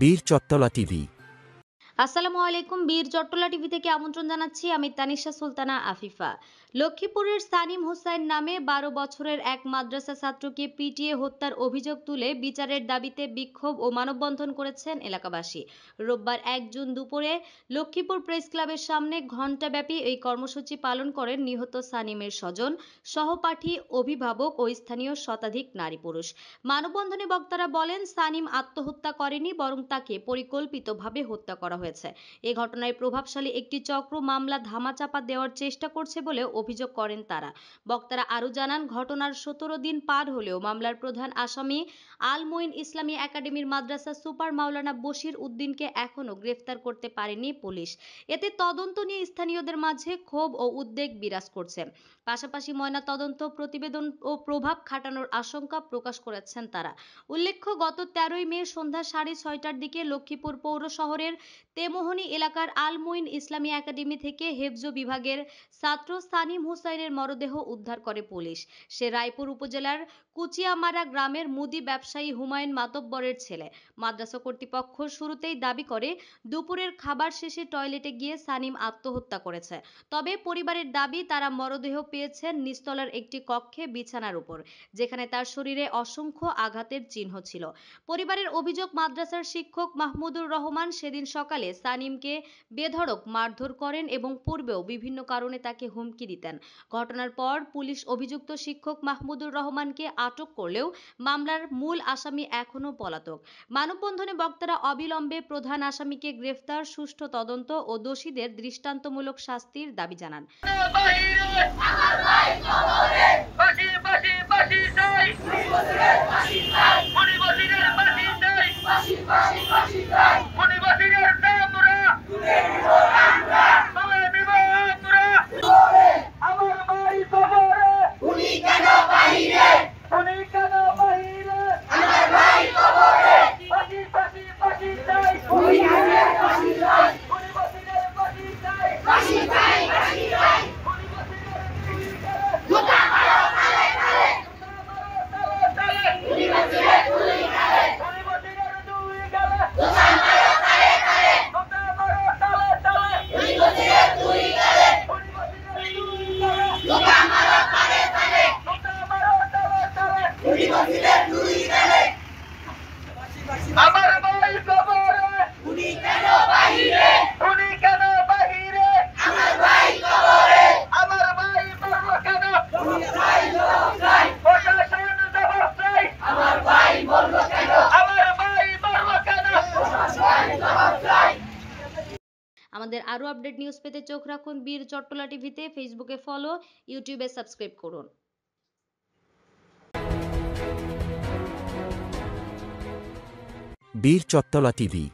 বীর চট্টলা টিভি। আসসালামু আলাইকুম। বীর চট্টলা টিভি থেকে আমন্ত্রণ জানাচ্ছি। আমি তানিশা সুলতানা আফিফা। লক্ষ্মীপুরের সানিম হোসাইন নামে ১২ বছরের এক মাদ্রাসা ছাত্রকে পিটিয়ে হত্যার অভিযোগ তুলে বিচারের দাবিতে বিক্ষোভ ও মানববন্ধন করেছেন এলাকাবাসী। রোববার ১ জুন দুপুরে লক্ষ্মীপুর প্রেস ক্লাবের সামনে ঘণ্টাব্যাপী এই কর্মসূচি পালন করেন নিহত সানিমের স্বজন, সহপাঠী, অভিভাবক ও স্থানীয় শতাধিক নারী পুরুষ। মানববন্ধনে বক্তারা বলেন, সানিম আত্মহত্যা করেনি, বরং তাকে পরিকল্পিতভাবে হত্যা করা হয়েছে। এ ঘটনায় প্রভাবশালী একটি চক্র মামলা ধামাচাপা দেওয়ার চেষ্টা করছে বলে অভিযোগ করেন তারা। বক্তারা আরও জানান, ঘটনার ১৭ দিন পার হলেও মামলার প্রধান আসামি আল মুইন ইসলামী একাডেমির মাদ্রাসা সুপার মাওলানা বশির উদ্দিনকে এখনও গ্রেফতার করতে পারেনি পুলিশ। এতে তদন্ত নিয়ে স্থানীয়দের মাঝে ক্ষোভ ও উদ্বেগ বিরাজ করছে। পাশাপাশি ময়নাতদন্ত প্রতিবেদন ও প্রভাব খাটানোর আশঙ্কা প্রকাশ করেছেন তারা। উল্লেখ্য, গত ১৩ মে সন্ধ্যা ৬:৩০টার দিকে লক্ষ্মীপুর পৌর শহরের তেমোহনী এলাকার আল মুইন ইসলামী একাডেমি থেকে হেফজ বিভাগের ছাত্র সানিম হোসাইনের মরদেহ উদ্ধার করে পুলিশ। সে রায়পুর উপজেলার কুচিয়ামারা গ্রামের মুদি ব্যবসায়ী হুমায়ুন মাতব্বরের ছেলে। মাদ্রাসা কর্তৃপক্ষ শুরুতেই দাবি করে, দুপুরের খাবার শেষে টয়লেটে গিয়ে সানিম আত্মহত্যা করেছে। তবে পরিবারের দাবি, তারা মরদেহ পেয়েছেন নিচতলার একটি কক্ষে বিছানার উপর, যেখানে তার শরীরে অসংখ্য আঘাতের চিহ্ন ছিল। পরিবারের অভিযোগ, মাদ্রাসার শিক্ষক মাহমুদুর রহমান সেদিন সকালে সানিমকে বেধড়ক মারধর করেন এবং পূর্বেও বিভিন্ন কারণে তাকে হুমকি দিতেন। ঘটনার পর পুলিশ অভিযুক্ত শিক্ষক মাহমুদুর রহমানকে আটক করলেও মামলার মূল আসামি এখনও পলাতক। মানববন্ধনে বক্তারা অবিলম্বে প্রধান আসামিকে গ্রেফতার, সুষ্ঠু তদন্ত ও দোষীদের দৃষ্টান্তমূলক শাস্তির দাবি জানান। আমার ভাই কবরে, উনি কেন বাহিরে, উনি কেন বাহিরে, আমার ভাই কবরে, আমার ভাই মরলো কেন, আমার ভাই জবাব চাই, প্রশাসন জবাব চাই, আমার ভাই মরলো কেন, আমার ভাই মরলো কেন, প্রশাসন জবাব চাই। আমাদের আরো আপডেট নিউজ পেতে চোখ রাখুন বীর চট্টলা টিভিতে। ফেসবুকে ফলো, ইউটিউবে সাবস্ক্রাইব করুন। বীর চট্টলা টিভি।